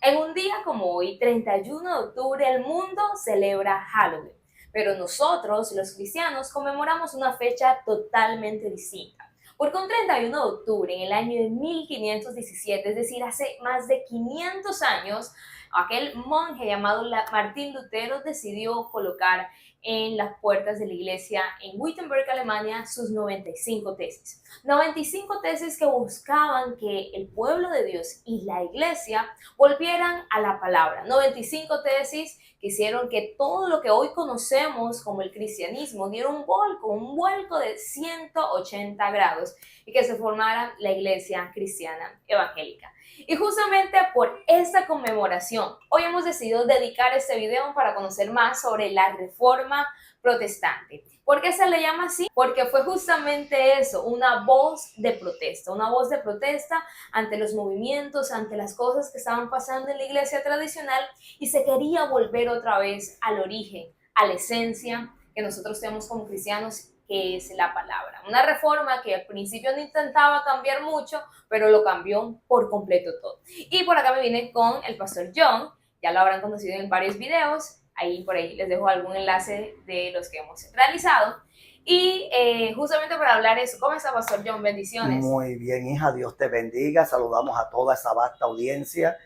En un día como hoy, 31 de octubre, el mundo celebra Halloween, pero nosotros, los cristianos, conmemoramos una fecha totalmente distinta. Porque un 31 de octubre, en el año de 1517, es decir, hace más de 500 años, aquel monje llamado Martín Lutero decidió colocar en las puertas de la iglesia en Wittenberg, Alemania, sus 95 tesis. 95 tesis que buscaban que el pueblo de Dios y la iglesia volvieran a la palabra. 95 tesis que hicieron que todo lo que hoy conocemos como el cristianismo diera un vuelco de 180 grados y que se formara la iglesia cristiana evangélica. Y justamente por esta conmemoración, hoy hemos decidido dedicar este video para conocer más sobre la Reforma Protestante. ¿Por qué se le llama así? Porque fue justamente eso, una voz de protesta ante los movimientos, ante las cosas que estaban pasando en la iglesia tradicional, y se quería volver otra vez al origen, a la esencia que nosotros tenemos como cristianos, que es la palabra. Una reforma que al principio no intentaba cambiar mucho, pero lo cambió por completo todo. Y por acá me viene con el pastor John, ya lo habrán conocido en varios videos, ahí por ahí les dejo algún enlace de los que hemos realizado. Y justamente para hablar eso, ¿cómo está, pastor John? Bendiciones. Muy bien, hija, Dios te bendiga. Saludamos a toda esa vasta audiencia.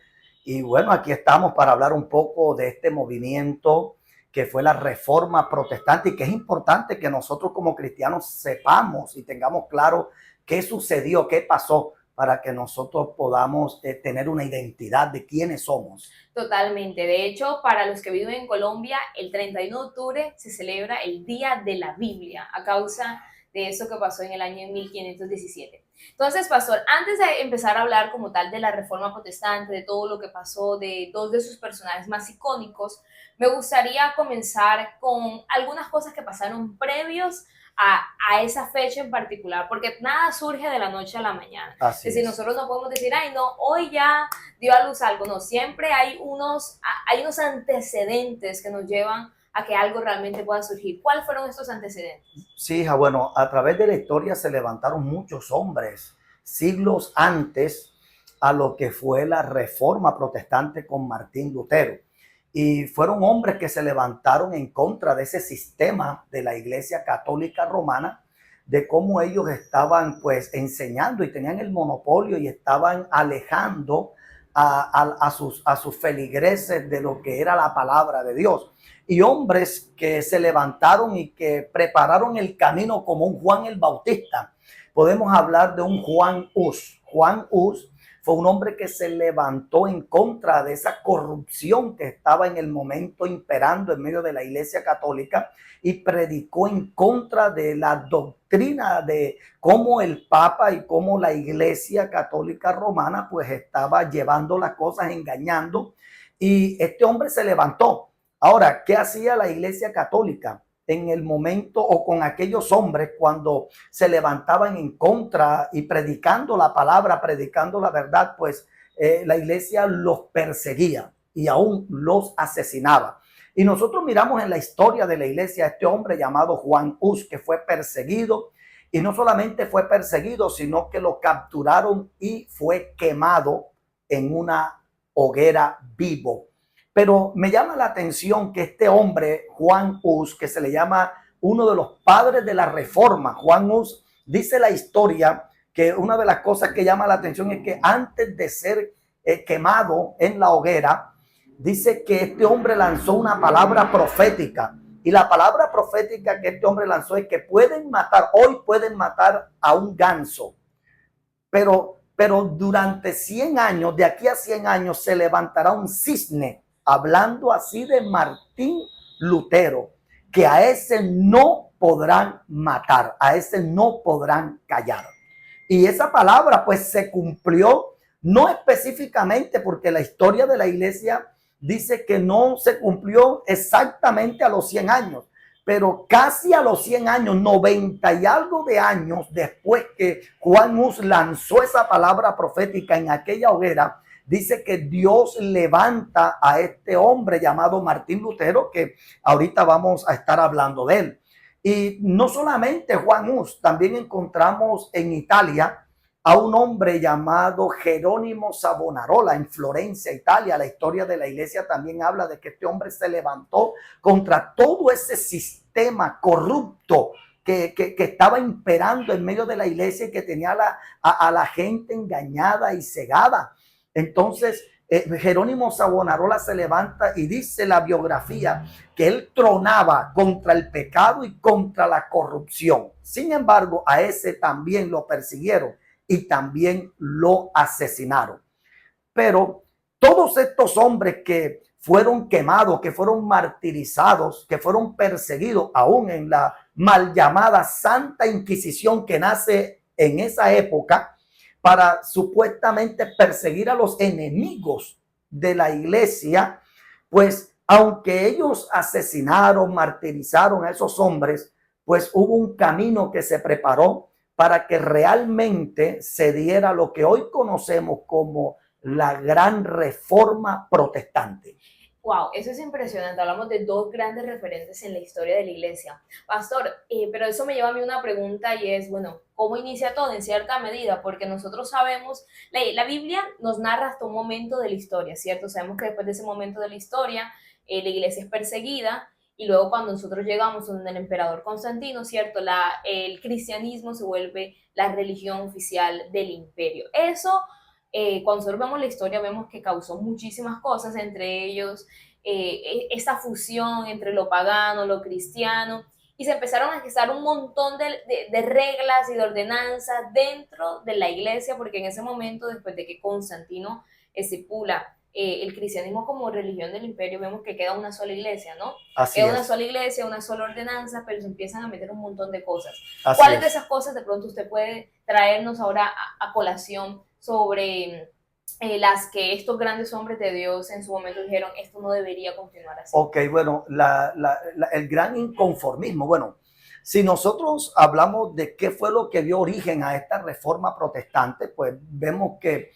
Y bueno, aquí estamos para hablar un poco de este movimiento que fue la Reforma Protestante, y que es importante que nosotros como cristianos sepamos y tengamos claro qué sucedió, qué pasó, para que nosotros podamos tener una identidad de quiénes somos. Totalmente. De hecho, para los que viven en Colombia, el 31 de octubre se celebra el Día de la Biblia a causa de eso que pasó en el año 1517. Entonces, pastor, antes de empezar a hablar como tal de la Reforma Protestante, de todo lo que pasó, de dos de sus personajes más icónicos, me gustaría comenzar con algunas cosas que pasaron previos a esa fecha en particular, porque nada surge de la noche a la mañana. Así Es decir, es. nosotros no podemos decir, ay, no, hoy ya dio a luz algo. No, siempre hay unos antecedentes que nos llevan a que algo realmente pueda surgir. ¿Cuáles fueron estos antecedentes? Sí, hija, bueno, a través de la historia se levantaron muchos hombres siglos antes a lo que fue la Reforma Protestante con Martín Lutero. Y fueron hombres que se levantaron en contra de ese sistema de la Iglesia Católica Romana, de cómo ellos estaban pues enseñando y tenían el monopolio y estaban alejando a sus feligreses de lo que era la palabra de Dios. Y hombres que se levantaron y que prepararon el camino como un Juan el Bautista. Podemos hablar de un Juan Hus. Juan Hus fue un hombre que se levantó en contra de esa corrupción que estaba en el momento imperando en medio de la Iglesia Católica, y predicó en contra de la doctrina de cómo el Papa y cómo la Iglesia Católica Romana pues estaba llevando las cosas, engañando. Y este hombre se levantó. Ahora, ¿qué hacía la Iglesia Católica en el momento o con aquellos hombres cuando se levantaban en contra y predicando la palabra, predicando la verdad? Pues la iglesia los perseguía y aún los asesinaba. Y nosotros miramos en la historia de la iglesia a este hombre llamado Juan Hus, que fue perseguido, y no solamente fue perseguido, sino que lo capturaron y fue quemado en una hoguera vivo. Pero me llama la atención que este hombre, Juan Hus, que se le llama uno de los padres de la Reforma, Juan Hus, dice la historia que una de las cosas que llama la atención es que antes de ser quemado en la hoguera, dice que este hombre lanzó una palabra profética. Y la palabra profética que este hombre lanzó es que hoy pueden matar a un ganso, pero durante 100 años, de aquí a 100 años, se levantará un cisne, hablando así de Martín Lutero, que a ese no podrán matar, a ese no podrán callar. Y esa palabra pues se cumplió, no específicamente, porque la historia de la iglesia dice que no se cumplió exactamente a los 100 años, pero casi a los 100 años, 90 y algo de años después que Juan Hus lanzó esa palabra profética en aquella hoguera, dice que Dios levanta a este hombre llamado Martín Lutero, que ahorita vamos a estar hablando de él. Y no solamente Juan Hus, también encontramos en Italia a un hombre llamado Jerónimo Savonarola en Florencia, Italia. La historia de la iglesia también habla de que este hombre se levantó contra todo ese sistema corrupto que estaba imperando en medio de la iglesia y que tenía a la gente engañada y cegada. Entonces, Jerónimo Savonarola se levanta y dice la biografía que él tronaba contra el pecado y contra la corrupción. Sin embargo, a ese también lo persiguieron y también lo asesinaron. Pero todos estos hombres que fueron quemados, que fueron martirizados, que fueron perseguidos, aún en la mal llamada Santa Inquisición que nace en esa época para supuestamente perseguir a los enemigos de la iglesia, pues aunque ellos asesinaron, martirizaron a esos hombres, pues hubo un camino que se preparó para que realmente se diera lo que hoy conocemos como la gran reforma protestante. Wow, eso es impresionante. Hablamos de dos grandes referentes en la historia de la iglesia. Pastor, pero eso me lleva a mí una pregunta y es, bueno, ¿cómo inicia todo en cierta medida? Porque nosotros sabemos, la Biblia nos narra hasta un momento de la historia, ¿cierto? Sabemos que después de ese momento de la historia, la iglesia es perseguida y luego cuando nosotros llegamos donde el emperador Constantino, ¿cierto? El cristianismo se vuelve la religión oficial del imperio. Eso... cuando nosotros vemos la historia vemos que causó muchísimas cosas, entre ellos esa fusión entre lo pagano, lo cristiano, y se empezaron a gestar un montón de reglas y de ordenanzas dentro de la iglesia, porque en ese momento, después de que Constantino estipula el cristianismo como religión del imperio, vemos que queda una sola iglesia, ¿no? Así queda es. una sola iglesia, una sola ordenanza, pero se empiezan a meter un montón de cosas. Así ¿Cuáles es. de esas cosas de pronto usted puede traernos ahora a colación sobre las que estos grandes hombres de Dios en su momento dijeron, esto no debería continuar así? Ok, bueno, el gran inconformismo. Bueno, si nosotros hablamos de qué fue lo que dio origen a esta reforma protestante, pues vemos que,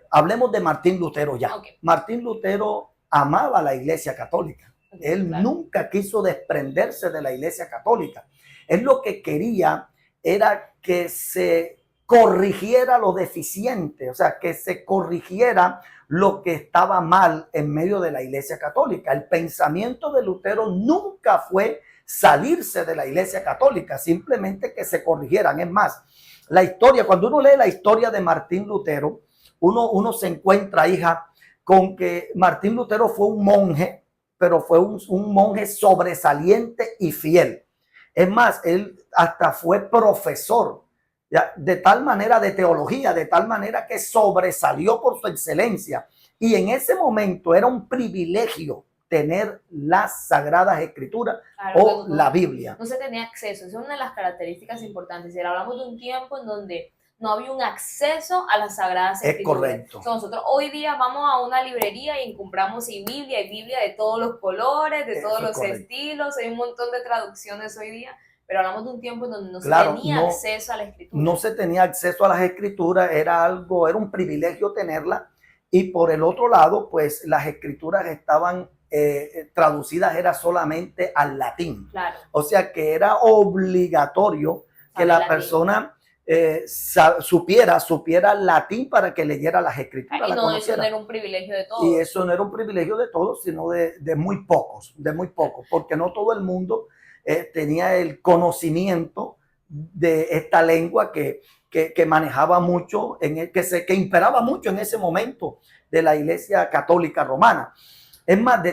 hablemos de Martín Lutero ya. Okay. Martín Lutero amaba a la iglesia católica. Okay, él claro. nunca quiso desprenderse de la iglesia católica. Él lo que quería era que se corrigiera lo deficiente, o sea, que se corrigiera lo que estaba mal en medio de la iglesia católica. El pensamiento de Lutero nunca fue salirse de la iglesia católica, simplemente que se corrigieran. Es más, la historia, cuando uno lee la historia de Martín Lutero, uno se encuentra, hija, con que Martín Lutero fue un monje, pero fue un monje sobresaliente y fiel. Es más, él hasta fue profesor, ¿ya? De tal manera de teología, de tal manera que sobresalió por su excelencia. Y en ese momento era un privilegio tener las Sagradas Escrituras, claro, o la Biblia. No se tenía acceso, esa es una de las características importantes. Si hablamos de un tiempo en donde no había un acceso a las Sagradas Escrituras. Es correcto. O sea, nosotros hoy día vamos a una librería y compramos Biblia de todos los colores, de todos los estilos, hay un montón de traducciones hoy día. Pero hablamos de un tiempo en donde no se tenía acceso a la escritura. No se tenía acceso a las escrituras, era un privilegio tenerla. Y por el otro lado, pues las escrituras estaban traducidas, era solamente al latín. Claro. O sea que era obligatorio que la persona supiera latín para que leyera las escrituras. Y no, eso no era un privilegio de todos. Y eso no era un privilegio de todos, sino de muy pocos, porque no todo el mundo tenía el conocimiento de esta lengua que manejaba mucho, que imperaba mucho en ese momento de la Iglesia Católica Romana. Es más,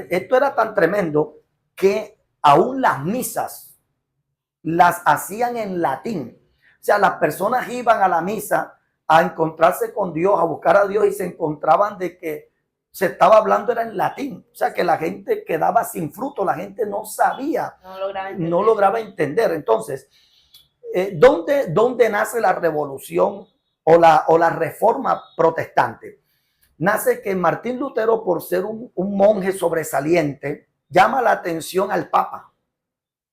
esto era tan tremendo que aún las misas las hacían en latín. O sea, las personas iban a la misa a encontrarse con Dios, a buscar a Dios, y se encontraban de que se estaba hablando era en latín. O sea, que la gente quedaba sin fruto, la gente no sabía, no lograba entender. Entonces, ¿dónde nace la revolución o la reforma protestante? Nace que Martín Lutero, por ser un monje sobresaliente, llama la atención al Papa.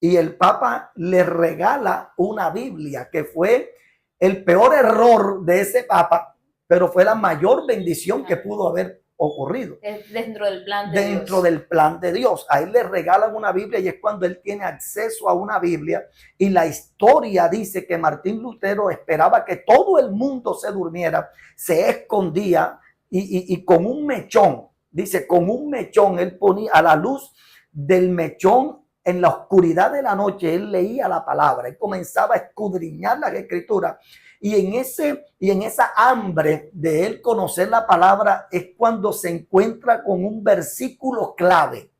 Y el Papa le regala una Biblia, que fue el peor error de ese Papa, pero fue la mayor bendición que pudo haber ocurrido. Dentro del plan de Dentro Dios. del plan de Dios. A él le regalan una Biblia y es cuando él tiene acceso a una Biblia. Y la historia dice que Martín Lutero esperaba que todo el mundo se durmiera, se escondía y con un mechón, dice, con un mechón, él ponía a la luz del mechón. En la oscuridad de la noche él leía la palabra, él comenzaba a escudriñar las escrituras y en esa hambre de él conocer la palabra es cuando se encuentra con un versículo clave.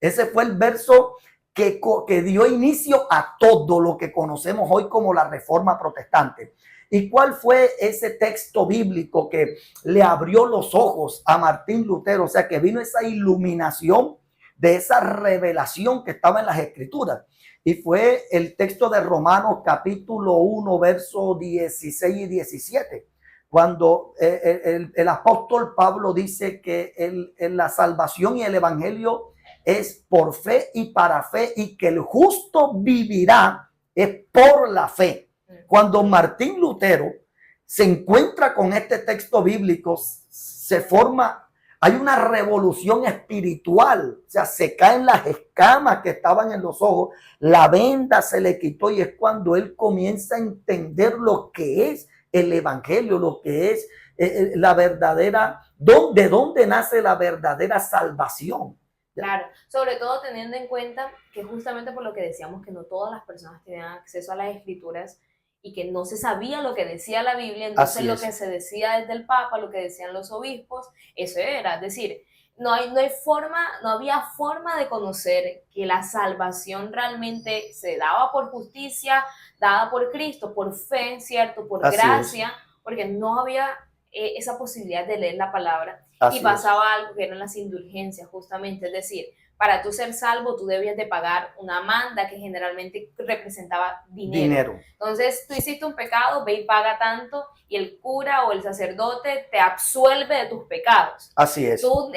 Ese fue el verso que dio inicio a todo lo que conocemos hoy como la Reforma Protestante. ¿Y cuál fue ese texto bíblico que le abrió los ojos a Martín Lutero? O sea, que vino esa iluminación de esa revelación que estaba en las Escrituras. Y fue el texto de Romanos capítulo 1, versos 16 y 17. Cuando el apóstol Pablo dice que la salvación y el evangelio es por fe y para fe y que el justo vivirá es por la fe. Cuando Martín Lutero se encuentra con este texto bíblico, se forma, hay una revolución espiritual, o sea, se caen las escamas que estaban en los ojos, la venda se le quitó y es cuando él comienza a entender lo que es el evangelio, lo que es la verdadera, de dónde nace la verdadera salvación. Claro, sobre todo teniendo en cuenta que justamente por lo que decíamos que no todas las personas tenían acceso a las escrituras y que no se sabía lo que decía la Biblia, entonces lo que se decía desde el Papa, lo que decían los obispos, eso era, es decir, no había forma de conocer que la salvación realmente se daba por justicia, dada por Cristo, por fe, ¿cierto? Por gracia, porque no había esa posibilidad de leer la palabra. Y pasaba algo que eran las indulgencias, justamente, es decir, para tú ser salvo, tú debías de pagar una manda que generalmente representaba dinero. Entonces, tú hiciste un pecado, ve y paga tanto, y el cura o el sacerdote te absuelve de tus pecados. Así es. Tú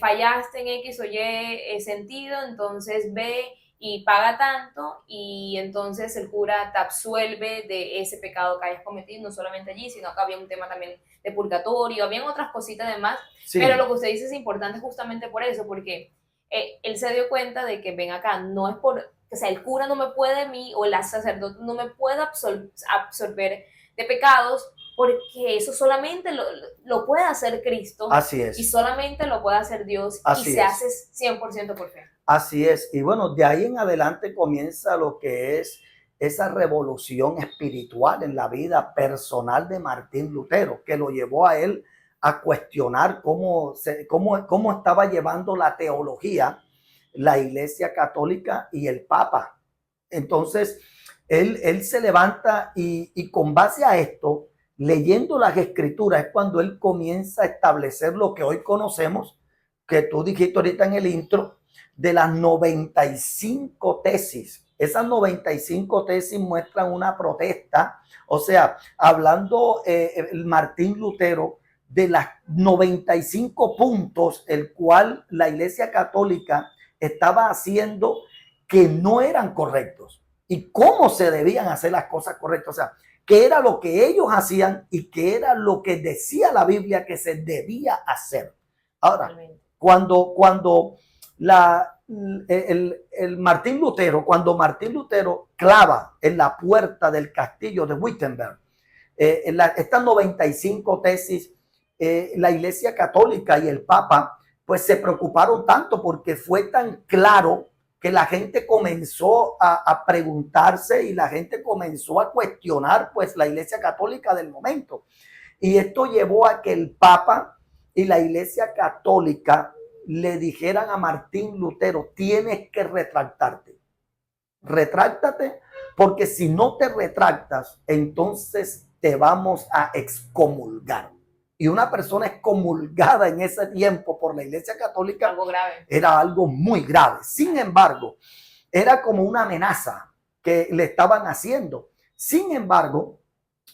fallaste en X o Y sentido, entonces ve y paga tanto, y entonces el cura te absuelve de ese pecado que hayas cometido, no solamente allí, sino que había un tema también de purgatorio, habían otras cositas además, pero lo que usted dice es importante justamente por eso, porque él se dio cuenta de que ven acá, no es por, o sea, el cura no me puede a mí o el sacerdote no me puede absorber de pecados, porque eso solamente lo puede hacer Cristo. Así es. Y solamente lo puede hacer Dios. Así y se hace 100% por fe. Así es. Y bueno, de ahí en adelante comienza lo que es esa revolución espiritual en la vida personal de Martín Lutero, que lo llevó a él a cuestionar cómo estaba llevando la teología la Iglesia Católica y el Papa. Entonces, él se levanta y con base a esto, leyendo las escrituras, es cuando él comienza a establecer lo que hoy conocemos, que tú dijiste ahorita en el intro, de las 95 tesis. Esas 95 tesis muestran una protesta, o sea, hablando Martín Lutero de las 95 puntos, el cual la Iglesia Católica estaba haciendo que no eran correctos y cómo se debían hacer las cosas correctas, o sea, qué era lo que ellos hacían y qué era lo que decía la Biblia que se debía hacer. Ahora, cuando Martín Lutero clava en la puerta del castillo de Wittenberg estas 95 tesis, la Iglesia Católica y el Papa pues se preocuparon tanto porque fue tan claro que la gente comenzó a preguntarse y la gente comenzó a cuestionar pues la Iglesia Católica del momento. Y esto llevó a que el Papa y la Iglesia Católica le dijeran a Martín Lutero, tienes que retractarte. Retráctate, porque si no te retractas, entonces te vamos a excomulgar. Y una persona excomulgada en ese tiempo por la Iglesia Católica era algo muy grave. Sin embargo, era como una amenaza que le estaban haciendo. Sin embargo,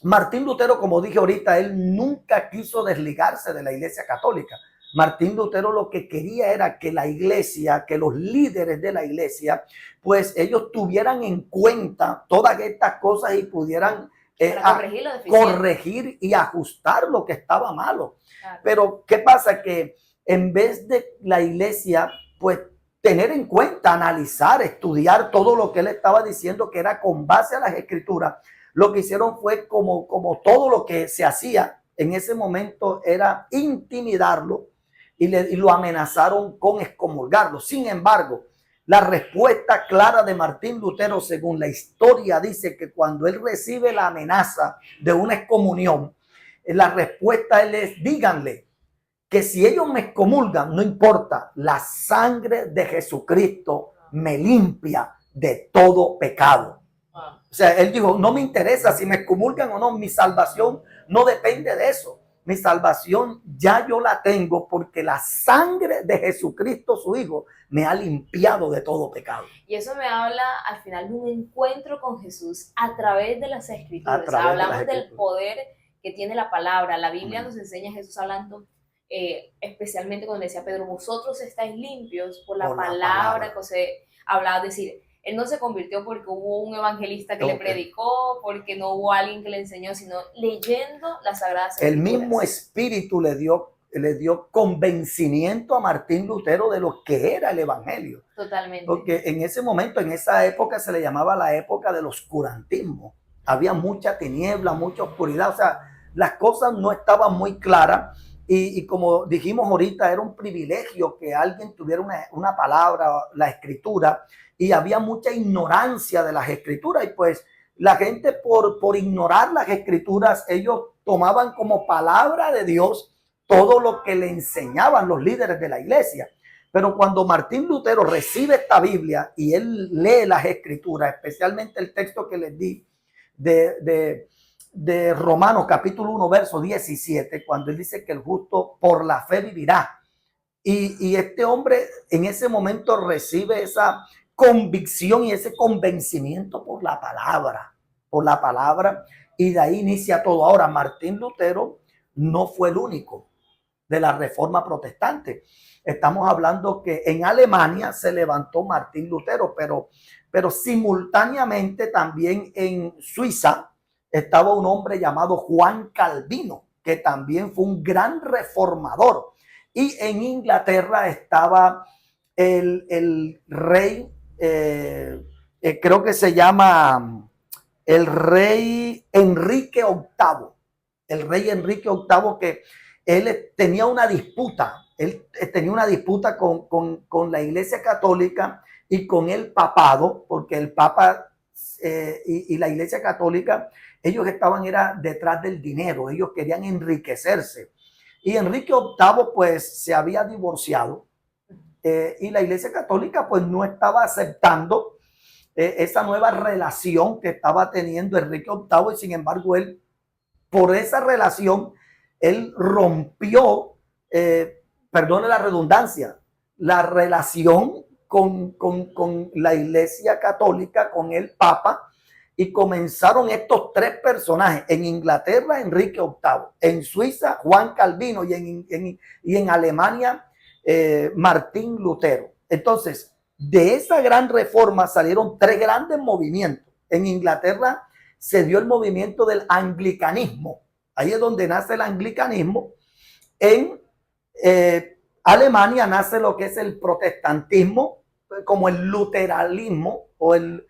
Martín Lutero, como dije ahorita, él nunca quiso desligarse de la Iglesia Católica. Martín Lutero lo que quería era que la iglesia, que los líderes de la iglesia, pues ellos tuvieran en cuenta todas estas cosas y pudieran Para corregir lo deficiente. corregir y ajustar lo que estaba malo. Claro. Pero ¿qué pasa? Que en vez de la iglesia, pues tener en cuenta, analizar, estudiar todo lo que él estaba diciendo, que era con base a las escrituras, lo que hicieron fue como todo lo que se hacía en ese momento era intimidarlo y lo amenazaron con excomulgarlo. Sin embargo, la respuesta clara de Martín Lutero, según la historia, dice que cuando él recibe la amenaza de una excomunión, la respuesta él es: díganle que si ellos me excomulgan, no importa, la sangre de Jesucristo me limpia de todo pecado. O sea, él dijo, no me interesa si me excomulgan o no, mi salvación no depende de eso. Mi salvación ya yo la tengo porque la sangre de Jesucristo, su Hijo, me ha limpiado de todo pecado. Y eso me habla al final de un encuentro con Jesús a través de las Escrituras. Hablamos del poder que tiene la palabra. La Biblia nos enseña a Jesús hablando, especialmente cuando decía Pedro, vosotros estáis limpios por la palabra que os he hablado. Es decir, él no se convirtió porque hubo un evangelista que le predicó, porque no hubo alguien que le enseñó, sino leyendo las Sagradas Escrituras. El mismo Espíritu le dio convencimiento a Martín Lutero de lo que era el evangelio. Totalmente. Porque en ese momento, en esa época, se le llamaba la época del oscurantismo. Había mucha tiniebla, mucha oscuridad, o sea, las cosas no estaban muy claras. Y como dijimos ahorita, era un privilegio que alguien tuviera una palabra, la escritura, y había mucha ignorancia de las escrituras. Y pues la gente por ignorar las escrituras, ellos tomaban como palabra de Dios todo lo que le enseñaban los líderes de la iglesia. Pero cuando Martín Lutero recibe esta Biblia y él lee las escrituras, especialmente el texto que les di de Romanos capítulo 1, verso 17, cuando él dice que el justo por la fe vivirá. Y este hombre en ese momento recibe esa convicción y ese convencimiento por la palabra, y de ahí inicia todo. Ahora, Martín Lutero no fue el único de la Reforma Protestante. Estamos hablando que en Alemania se levantó Martín Lutero, pero simultáneamente también en Suiza estaba un hombre llamado Juan Calvino, que también fue un gran reformador. Y en Inglaterra estaba el rey, creo que se llama el rey Enrique VIII. El rey Enrique VIII, que él tenía una disputa. Él tenía una disputa con la Iglesia Católica y con el papado, porque el Papa y la Iglesia Católica, ellos era detrás del dinero, ellos querían enriquecerse. Y Enrique VIII pues se había divorciado y la Iglesia Católica pues no estaba aceptando esa nueva relación que estaba teniendo Enrique VIII, y sin embargo él, por esa relación, él rompió, perdone la redundancia, la relación con la Iglesia Católica, con el Papa, y comenzaron estos tres personajes. En Inglaterra, Enrique VIII, en Suiza, Juan Calvino, y en Alemania, Martín Lutero. Entonces, de esa gran reforma salieron tres grandes movimientos. En Inglaterra se dio el movimiento del anglicanismo. Ahí es donde nace el anglicanismo. En Alemania nace lo que es el protestantismo, como el luteranismo o el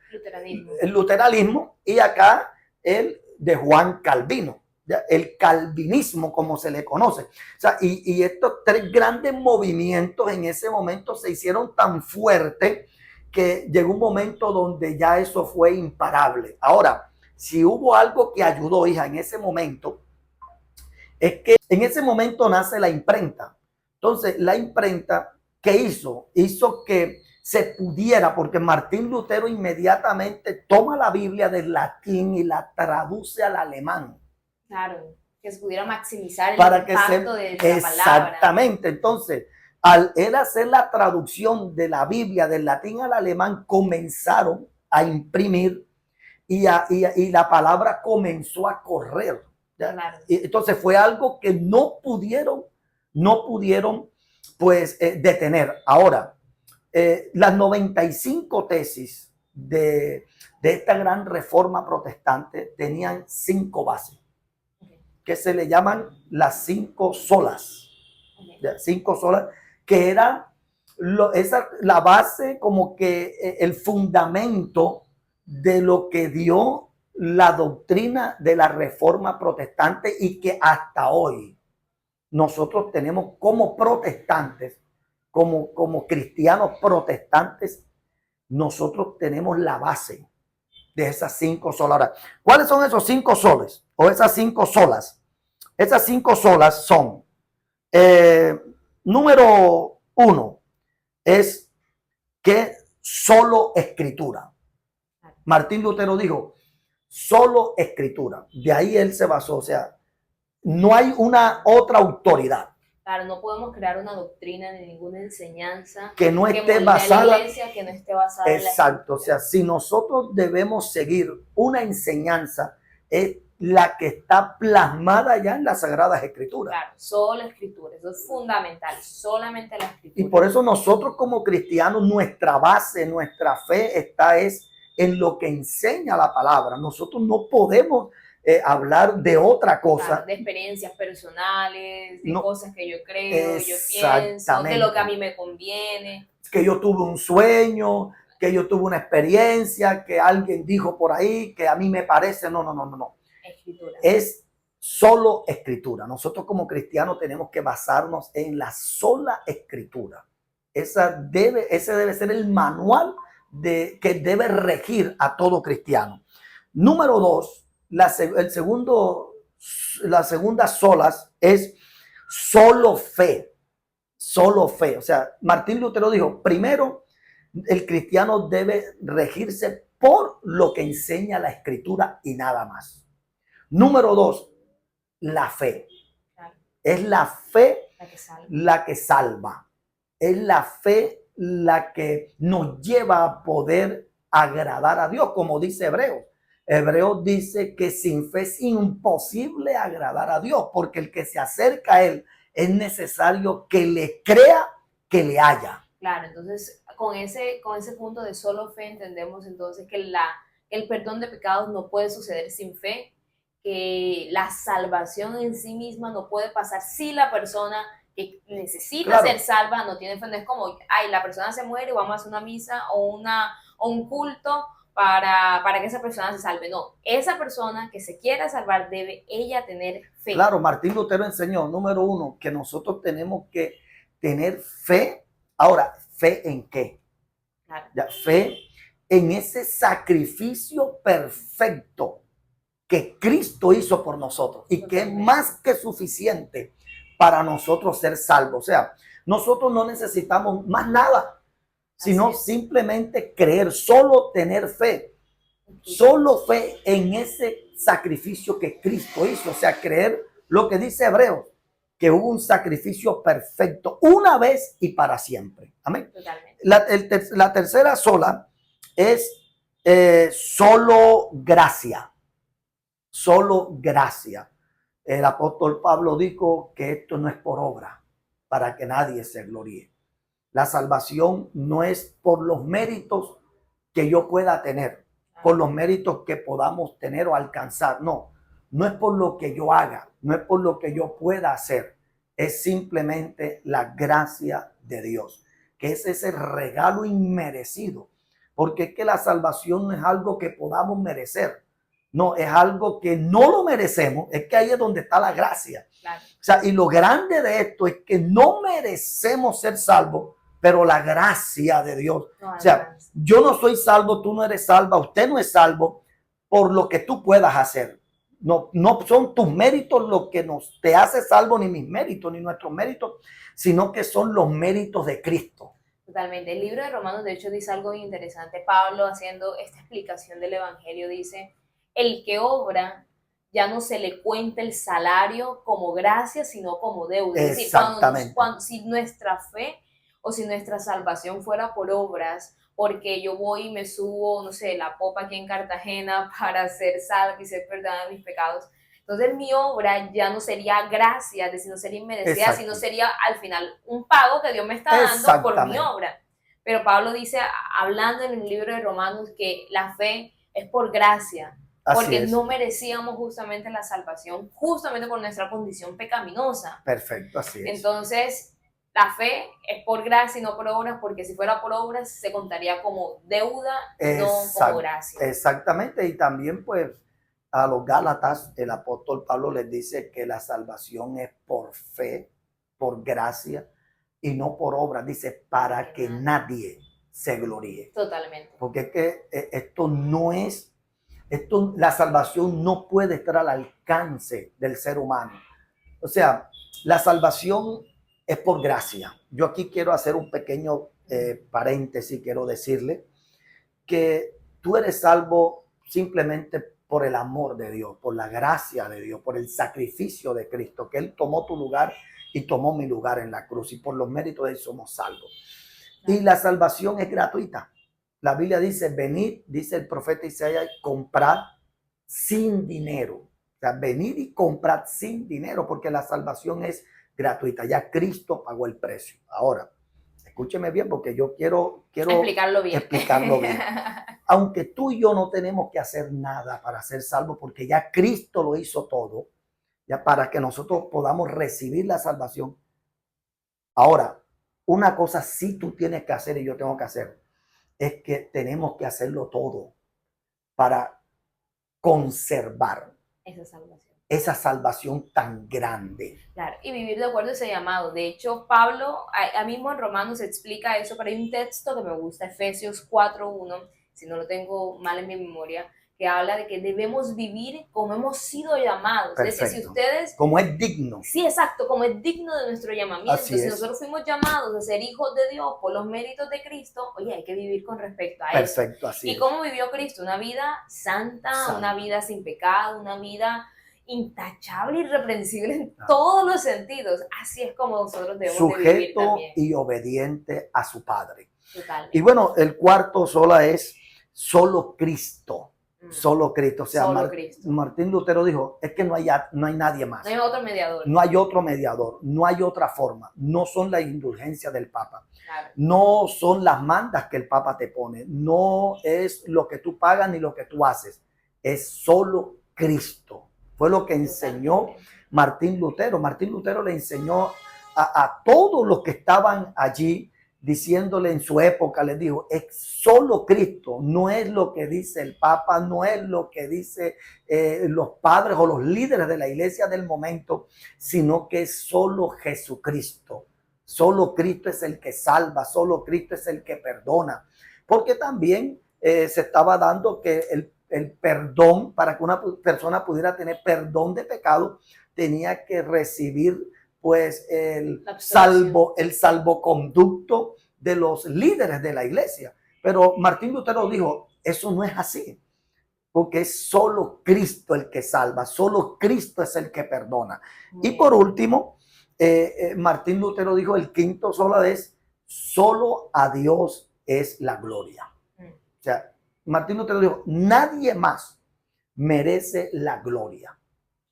luteranismo, y acá el de Juan Calvino, el calvinismo, como se le conoce. O sea, y estos tres grandes movimientos en ese momento se hicieron tan fuertes que llegó un momento donde ya eso fue imparable. Ahora, si hubo algo que ayudó, hija, en ese momento, es que en ese momento nace la imprenta. Entonces, la imprenta, ¿qué hizo? Hizo que se pudiera, porque Martín Lutero inmediatamente toma la Biblia del latín y la traduce al alemán. Claro, que se pudiera maximizar el impacto de la palabra. Exactamente. Entonces, al él hacer la traducción de la Biblia del latín al alemán, comenzaron a imprimir y la palabra comenzó a correr. Claro. Entonces fue algo que no pudieron pues detener. Ahora, las 95 tesis de de esta gran reforma protestante tenían 5 bases, que se le llaman las 5 solas. 5 solas, que era la base, como que el fundamento de lo que dio la doctrina de la reforma protestante, y que hasta hoy nosotros tenemos como protestantes, como cristianos protestantes, nosotros tenemos la base de esas 5 solas. Ahora, ¿cuáles son esos 5 soles o esas 5 solas? Esas 5 solas son, número 1, es que solo escritura. Martín Lutero dijo, solo escritura. De ahí él se basó, o sea, no hay una otra autoridad. Claro, no podemos crear una doctrina ni ninguna enseñanza que no esté basada, la iglesia, que no esté basada en la exacto, o sea, si nosotros debemos seguir una enseñanza, es la que está plasmada ya en las Sagradas Escrituras. Claro, solo la Escritura, eso es fundamental, solamente la Escritura. Y por eso nosotros como cristianos, nuestra base, nuestra fe está en lo que enseña la palabra. Nosotros no podemos hablar de otra cosa. Claro, de experiencias personales, de cosas que yo creo, yo pienso, de lo que a mí me conviene. Que yo tuve un sueño, que yo tuve una experiencia, que alguien dijo por ahí, que a mí me parece. No. Escritura. Es solo escritura. Nosotros como cristianos tenemos que basarnos en la sola escritura. Ese debe ser el manual que debe regir a todo cristiano. Número 2, la segunda solas es solo fe. Solo fe. O sea, Martín Lutero dijo, primero, el cristiano debe regirse por lo que enseña la escritura y nada más. Número 2, la fe. Claro. Es la fe la que salva. Es la fe la que nos lleva a poder agradar a Dios, como dice Hebreos. Hebreos dice que sin fe es imposible agradar a Dios, porque el que se acerca a Él es necesario que le crea que le haya. Claro, entonces con ese punto de solo fe entendemos entonces que el perdón de pecados no puede suceder sin fe, que la salvación en sí misma no puede pasar si la persona que necesita ser salva no tiene fe. No es como, ay, la persona se muere, vamos a hacer una misa o un culto para que esa persona se salve. No, esa persona que se quiera salvar debe ella tener fe. Claro, Martín Lutero enseñó, número 1, que nosotros tenemos que tener fe. Ahora, ¿fe en qué? Claro. Ya, fe en ese sacrificio perfecto que Cristo hizo por nosotros y que es más que suficiente para nosotros ser salvos. O sea, nosotros no necesitamos más nada, sino simplemente creer, solo tener fe. Solo fe en ese sacrificio que Cristo hizo. O sea, creer lo que dice Hebreos, que hubo un sacrificio perfecto una vez y para siempre. Amén. La tercera sola es solo gracia. Solo gracia. El apóstol Pablo dijo que esto no es por obra, para que nadie se gloríe. La salvación no es por los méritos que yo pueda tener, por los méritos que podamos tener o alcanzar. No es por lo que yo haga, no es por lo que yo pueda hacer. Es simplemente la gracia de Dios, que es ese regalo inmerecido. Porque es que la salvación no es algo que podamos merecer. No, es algo que no lo merecemos. Es que ahí es donde está la gracia. Claro. O sea, y lo grande de esto es que no merecemos ser salvos, pero la gracia de Dios. O sea, yo no soy salvo, tú no eres salva, usted no es salvo por lo que tú puedas hacer. No son tus méritos lo que te hace salvo, ni mis méritos, ni nuestros méritos, sino que son los méritos de Cristo. Totalmente. El libro de Romanos, de hecho, dice algo interesante. Pablo, haciendo esta explicación del Evangelio, dice: el que obra ya no se le cuenta el salario como gracia, sino como deuda. Es decir, si nuestra fe o si nuestra salvación fuera por obras, porque yo voy y me subo, no sé, la popa aquí en Cartagena para ser salvo y ser perdonado de mis pecados, entonces mi obra ya no sería gracia, es decir, no sería inmerecida, sino sería al final un pago que Dios me está dando por mi obra. Pero Pablo dice, hablando en el libro de Romanos, que la fe es por gracia, Así porque es. no merecíamos justamente la salvación, justamente por nuestra condición pecaminosa. Perfecto, así es. Entonces, la fe es por gracia y no por obras, porque si fuera por obras se contaría como deuda y no como gracia. Exactamente, y también pues a los Gálatas el apóstol Pablo les dice que la salvación es por fe, por gracia y no por obras, dice, para que nadie se gloríe. Totalmente. Porque es que esto no es, la salvación no puede estar al alcance del ser humano. O sea, la salvación es por gracia. Yo aquí quiero hacer un pequeño paréntesis, quiero decirle que tú eres salvo simplemente por el amor de Dios, por la gracia de Dios, por el sacrificio de Cristo, que Él tomó tu lugar y tomó mi lugar en la cruz, y por los méritos de Él somos salvos. Y la salvación es gratuita. La Biblia dice, venid, dice el profeta Isaías, comprad sin dinero. O sea, venid y comprad sin dinero, porque la salvación es gratuita. Ya Cristo pagó el precio. Ahora, escúcheme bien, porque yo quiero explicarlo bien. Aunque tú y yo no tenemos que hacer nada para ser salvos, porque ya Cristo lo hizo todo, ya para que nosotros podamos recibir la salvación. Ahora, una cosa sí tú tienes que hacer y yo tengo que hacer, es que tenemos que hacerlo todo para conservar esa salvación tan grande. Claro, y vivir de acuerdo a ese llamado. De hecho, Pablo, a mismo en Romanos explica eso, pero hay un texto que me gusta, Efesios 4:1, si no lo tengo mal en mi memoria, que habla de que debemos vivir como hemos sido llamados. Perfecto. Es decir, si ustedes... Como es digno. Sí, exacto, como es digno de nuestro llamamiento. Así si es. nosotros fuimos llamados a ser hijos de Dios por los méritos de Cristo, oye, hay que vivir con respecto a eso. Perfecto, así es. ¿Y cómo vivió Cristo? Una vida santa, una vida sin pecado, una vida intachable, irreprensible en todos los sentidos. Así es como nosotros debemos de vivir también. Sujeto y obediente a su Padre. Totalmente. Y bueno, el cuarto sola es solo Cristo. Solo Cristo. O sea, Cristo. Martín Lutero dijo, es que no hay nadie más. No hay otro mediador. No hay otro mediador, no hay otra forma. No son las indulgencias del Papa. Claro. No son las mandas que el Papa te pone. No es lo que tú pagas ni lo que tú haces. Es solo Cristo. Fue lo que enseñó Martín Lutero. Martín Lutero le enseñó a todos los que estaban allí, diciéndole en su época, les dijo, es solo Cristo, no es lo que dice el Papa, no es lo que dice los padres o los líderes de la iglesia del momento, sino que es solo Jesucristo. Solo Cristo es el que salva, solo Cristo es el que perdona. Porque también se estaba dando que el perdón, para que una persona pudiera tener perdón de pecado, tenía que recibir pues el salvoconducto de los líderes de la iglesia. Pero Martín Lutero dijo, eso no es así, porque es solo Cristo el que salva, solo Cristo es el que perdona. Y por último, Martín Lutero dijo, el quinto sola es, solo a Dios es la gloria. O sea, Martín Lutero dijo, nadie más merece la gloria.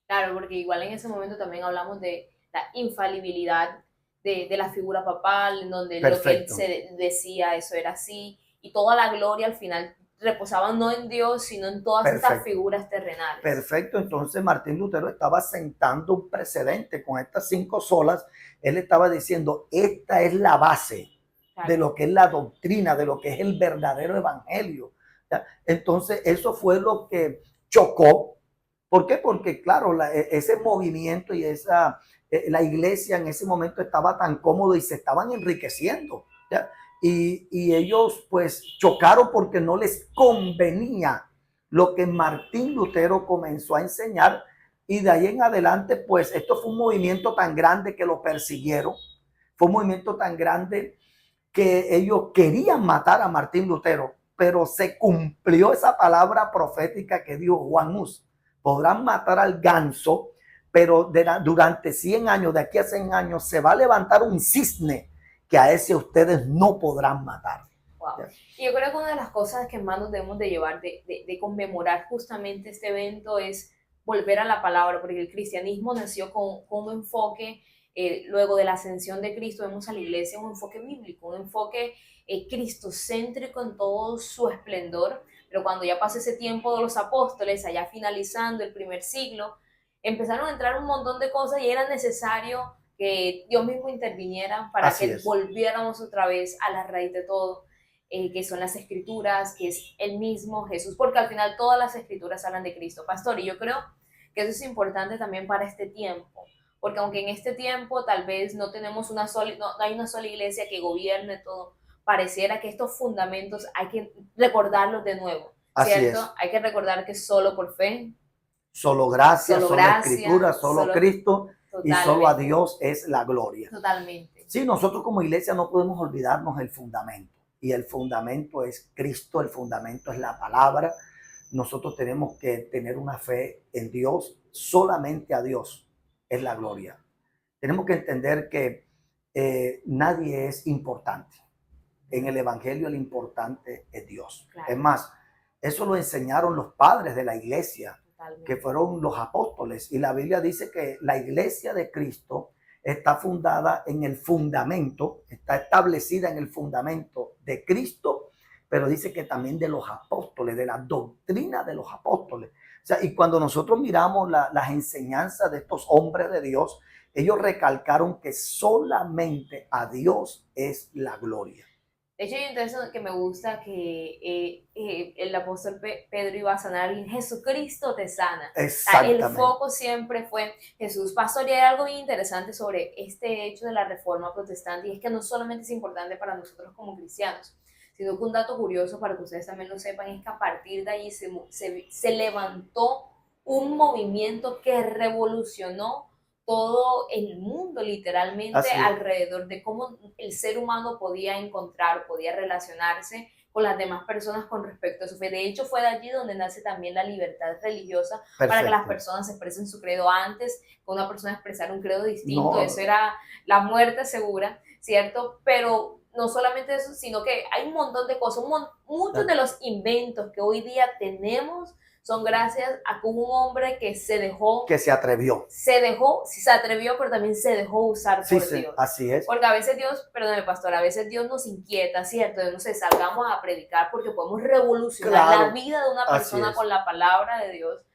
Claro, porque igual en ese momento también hablamos de la infalibilidad de la figura papal, en donde lo que él se decía, eso era así, y toda la gloria al final reposaba no en Dios, sino en todas estas figuras terrenales. Perfecto, entonces Martín Lutero estaba sentando un precedente con estas 5 solas. Él estaba diciendo, esta es la base de lo que es la doctrina, de lo que es el verdadero evangelio. Entonces eso fue lo que chocó. ¿Por qué? Porque claro, ese movimiento y la iglesia en ese momento estaba tan cómodo y se estaban enriqueciendo, ¿ya? Y ellos pues chocaron porque no les convenía lo que Martín Lutero comenzó a enseñar, y de ahí en adelante pues esto fue un movimiento tan grande que lo persiguieron, fue un movimiento tan grande que ellos querían matar a Martín Lutero, pero se cumplió esa palabra profética que dijo Juan Hus: podrán matar al ganso, pero durante 100 años, de aquí a 100 años, se va a levantar un cisne que a ese ustedes no podrán matar. Wow. Y yo creo que una de las cosas que más nos debemos de llevar de conmemorar justamente este evento es volver a la palabra, porque el cristianismo nació con un enfoque luego de la ascensión de Cristo, vemos a la iglesia un enfoque bíblico, un enfoque cristocéntrico en todo su esplendor. Pero cuando ya pasó ese tiempo de los apóstoles, allá finalizando el primer siglo, empezaron a entrar un montón de cosas y era necesario que Dios mismo interviniera para Así que es. volviéramos otra vez a la raíz de todo, que son las escrituras, que es el mismo Jesús, porque al final todas las escrituras hablan de Cristo, pastor, y yo creo que eso es importante también para este tiempo, porque aunque en este tiempo tal vez no tenemos no hay una sola iglesia que gobierne todo, pareciera que estos fundamentos hay que recordarlos de nuevo, Así ¿cierto? es. Hay que recordar que solo por fe, Solo gracia, solo solo gracia, escritura, solo solo Cristo y solo a totalmente, Dios es la gloria. totalmente. Sí, nosotros como iglesia no podemos olvidarnos el fundamento. Y el fundamento es Cristo, el fundamento es la palabra. Nosotros tenemos que tener una fe en Dios, solamente a Dios es la gloria. Tenemos que entender que nadie es importante. En el Evangelio el importante es Dios. Claro. Es más, eso lo enseñaron los padres de la iglesia, Totalmente. que fueron los apóstoles. Y la Biblia dice que la iglesia de Cristo está fundada en el fundamento, está establecida en el fundamento de Cristo, pero dice que también de los apóstoles, de la doctrina de los apóstoles. O sea, y cuando nosotros miramos las enseñanzas de estos hombres de Dios, ellos recalcaron que solamente a Dios es la gloria. De hecho, hay un texto que me gusta que el apóstol Pedro iba a sanar a alguien. Jesucristo te sana. El foco siempre fue Jesús. Pastor, y hay algo bien interesante sobre este hecho de la reforma protestante, y es que no solamente es importante para nosotros como cristianos, sino que un dato curioso para que ustedes también lo sepan es que a partir de ahí se levantó un movimiento que revolucionó todo el mundo literalmente alrededor de cómo el ser humano podía encontrar, podía relacionarse con las demás personas con respecto a su fe. De hecho, fue de allí donde nace también la libertad religiosa. Perfecto. Para que las personas expresen su credo. Antes, que una persona expresara un credo distinto, eso era la muerte segura, ¿cierto? Pero no solamente eso, sino que hay un montón de cosas, muchos de los inventos que hoy día tenemos son gracias a que hubo un hombre que se dejó, que se atrevió, pero también se dejó usar por Dios. Así es. Porque a veces Dios, perdóneme pastor, a veces Dios nos inquieta, ¿cierto? No sé, salgamos a predicar porque podemos revolucionar la vida de una persona con la palabra de Dios.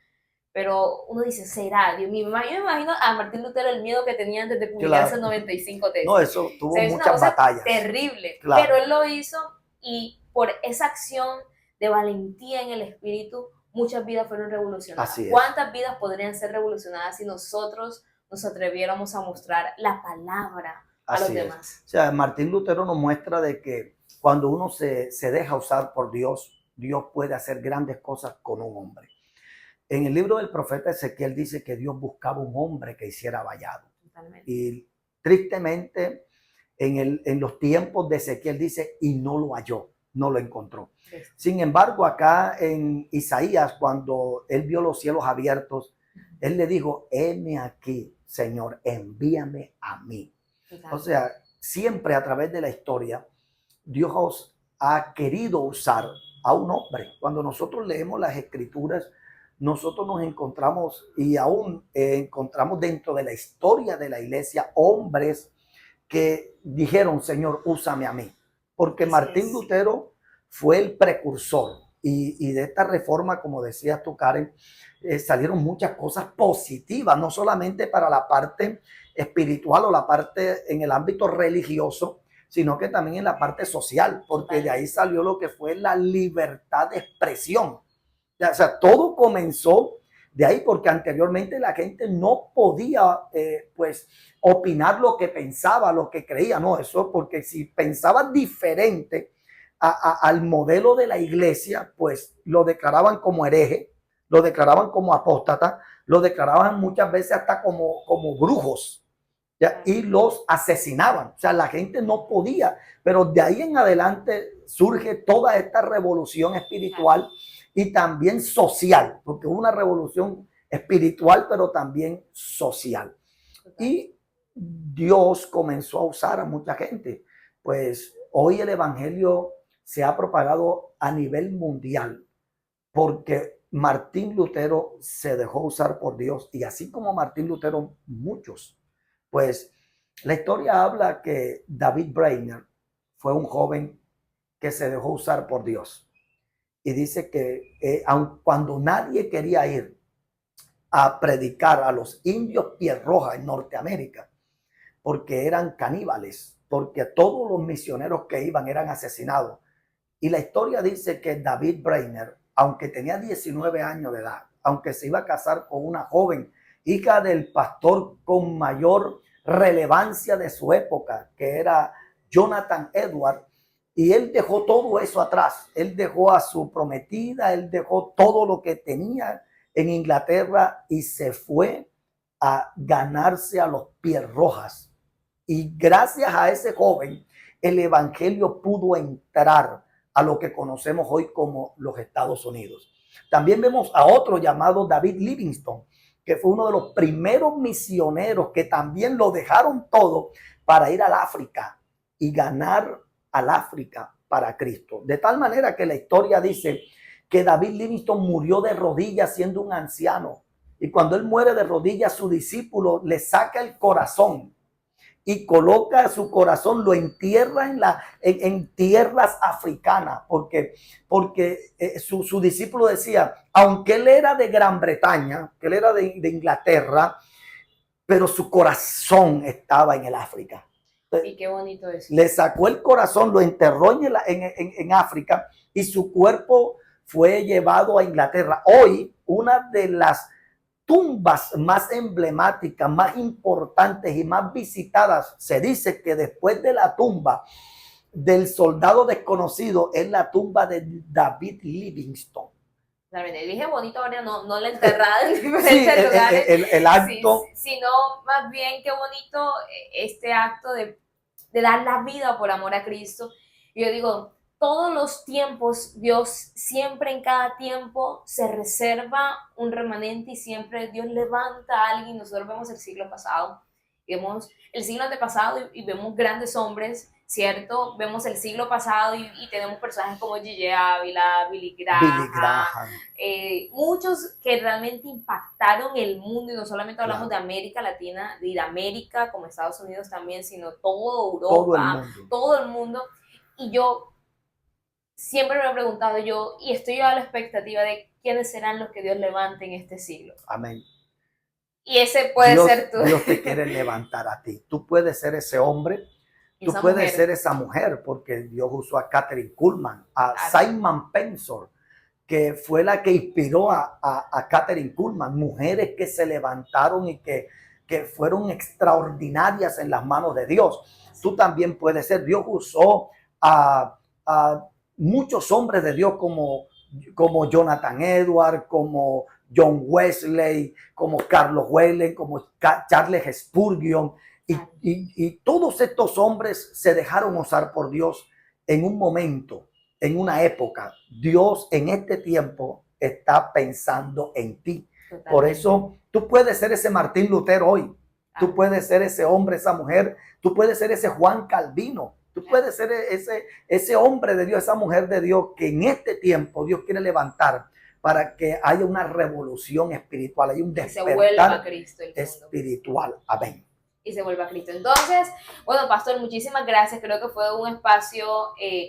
Pero uno dice, ¿será? Dios mío, yo me imagino a Martín Lutero el miedo que tenía antes de publicarse 95 tesis. No, eso tuvo muchas batallas. Terrible. Pero él lo hizo, y por esa acción de valentía en el espíritu, muchas vidas fueron revolucionadas. ¿Cuántas vidas podrían ser revolucionadas si nosotros nos atreviéramos a mostrar la palabra a los demás? O sea, Martín Lutero nos muestra de que cuando uno se deja usar por Dios, Dios puede hacer grandes cosas con un hombre. En el libro del profeta Ezequiel dice que Dios buscaba un hombre que hiciera vallado. Totalmente. Y tristemente, en los tiempos de Ezequiel dice, y no lo halló, no lo encontró. Sí. Sin embargo, acá en Isaías, cuando él vio los cielos abiertos, él le dijo, heme aquí, Señor, envíame a mí. Totalmente. O sea, siempre a través de la historia, Dios ha querido usar a un hombre. Cuando nosotros leemos las escrituras, nosotros nos encontramos y aún encontramos dentro de la historia de la iglesia hombres que dijeron, Señor, úsame a mí. Porque Martín Lutero fue el precursor y de esta reforma, como decías tú, Karen, salieron muchas cosas positivas, no solamente para la parte espiritual o la parte en el ámbito religioso, sino que también en la parte social, porque de ahí salió lo que fue la libertad de expresión. O sea, todo comenzó de ahí, porque anteriormente la gente no podía pues opinar lo que pensaba, lo que creía, no, eso porque si pensaba diferente al modelo de la iglesia, pues lo declaraban como hereje, lo declaraban como apóstata, lo declaraban muchas veces hasta como brujos, ¿ya? Y los asesinaban. O sea, la gente no podía, pero de ahí en adelante surge toda esta revolución espiritual y también social, porque hubo una revolución espiritual, pero también social. Y Dios comenzó a usar a mucha gente. Pues hoy el evangelio se ha propagado a nivel mundial, porque Martín Lutero se dejó usar por Dios, y así como Martín Lutero, muchos, pues La historia habla que David Brainerd fue un joven que se dejó usar por Dios. Y dice que aun cuando nadie quería ir a predicar a los indios piel roja en Norteamérica, porque eran caníbales, porque todos los misioneros que iban eran asesinados. Y la historia dice que David Brainerd, aunque tenía 19 años de edad, aunque se iba a casar con una joven, hija del pastor con mayor relevancia de su época, que era Jonathan Edwards, y él dejó todo eso atrás. Él dejó a su prometida, él dejó todo lo que tenía en Inglaterra y se fue a ganarse a los pies rojas. Y gracias a ese joven, el evangelio pudo entrar a lo que conocemos hoy como los Estados Unidos. También vemos a otro llamado David Livingstone, que fue uno de los primeros misioneros que también lo dejaron todo para ir al África y ganar al África para Cristo. De tal manera que la historia dice que David Livingstone murió de rodillas siendo un anciano. Y cuando él muere de rodillas, su discípulo le saca el corazón y coloca su corazón, lo entierra en tierras africanas, porque su discípulo decía, aunque él era de Gran Bretaña, que él era de Inglaterra, pero su corazón estaba en el África. Y qué bonito eso. Le sacó el corazón, lo enterró en África y su cuerpo fue llevado a Inglaterra. Hoy, una de las tumbas más emblemáticas, más importantes y más visitadas, se dice que después de la tumba del soldado desconocido es la tumba de David Livingstone. Dije bonito ahora, no la enterrada en diferentes sí, lugares. El acto. Sí, sino más bien qué bonito este acto de dar la vida por amor a Cristo. Y yo digo, todos los tiempos, Dios siempre en cada tiempo se reserva un remanente y siempre Dios levanta a alguien. Nosotros vemos el siglo pasado, vemos el siglo antepasado y vemos grandes hombres, ¿cierto? Vemos el siglo pasado y tenemos personajes como Gigi Ávila, Billy Graham. Muchos que realmente impactaron el mundo y no solamente hablamos de América Latina y de América como Estados Unidos también, sino toda Europa, todo el mundo. Y yo siempre me he preguntado y estoy a la expectativa de quiénes serán los que Dios levante en este siglo. Amén. Y ese puede ser tú. Dios te quiere levantar a ti. Tú puedes ser ese hombre, tú puedes ser esa mujer, porque Dios usó a Kathryn Kuhlman, a Simon Pensor, que fue la que inspiró a Kathryn Kuhlman, mujeres que se levantaron y que fueron extraordinarias en las manos de Dios. Tú también puedes ser. Dios usó a muchos hombres de Dios como Jonathan Edwards, como John Wesley, como Carlos Weller, como Charles Spurgeon, y todos estos hombres se dejaron usar por Dios en un momento, en una época. Dios en este tiempo está pensando en ti. Totalmente. Por eso tú puedes ser ese Martín Lutero hoy, tú puedes ser ese hombre, esa mujer, tú puedes ser ese Juan Calvino. Tú puedes ser ese hombre de Dios, esa mujer de Dios que en este tiempo Dios quiere levantar para que haya una revolución espiritual, haya un despertar se vuelva a Cristo el mundo espiritual. Amén. Y se vuelva a Cristo. Entonces, bueno, pastor, muchísimas gracias. Creo que fue un espacio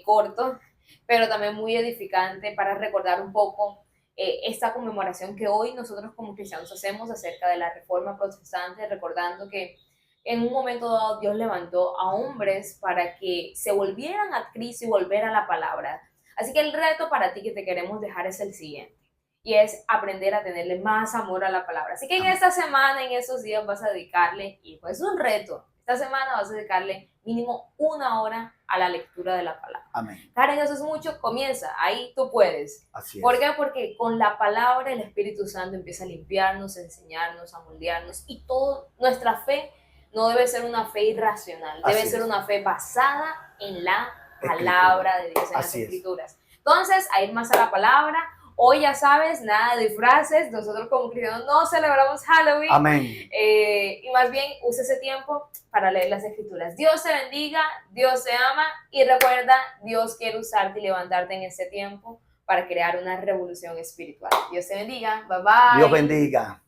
corto, pero también muy edificante para recordar un poco esta conmemoración que hoy nosotros como cristianos hacemos acerca de la Reforma Protestante, recordando que en un momento dado Dios levantó a hombres para que se volvieran a Cristo y volver a la palabra. Así que el reto para ti que te queremos dejar es el siguiente, y es aprender a tenerle más amor a la palabra. Así que en esta semana, en esos días vas a dedicarle, y pues es un reto, esta semana vas a dedicarle mínimo 1 hora a la lectura de la palabra. Amén. Karen, eso es mucho, comienza, ahí tú puedes. Así es. ¿Por qué? Porque con la palabra el Espíritu Santo empieza a limpiarnos, a enseñarnos, a moldearnos, y toda nuestra fe no debe ser una fe irracional, debe ser una fe basada en la palabra de Dios, en las Escrituras. Entonces, a ir más a la palabra. Hoy ya sabes, nada de disfraces, nosotros como cristianos no celebramos Halloween. Amén. Y más bien usa ese tiempo para leer las Escrituras. Dios te bendiga, Dios te ama y recuerda, Dios quiere usarte y levantarte en este tiempo para crear una revolución espiritual. Dios te bendiga, bye bye. Dios bendiga.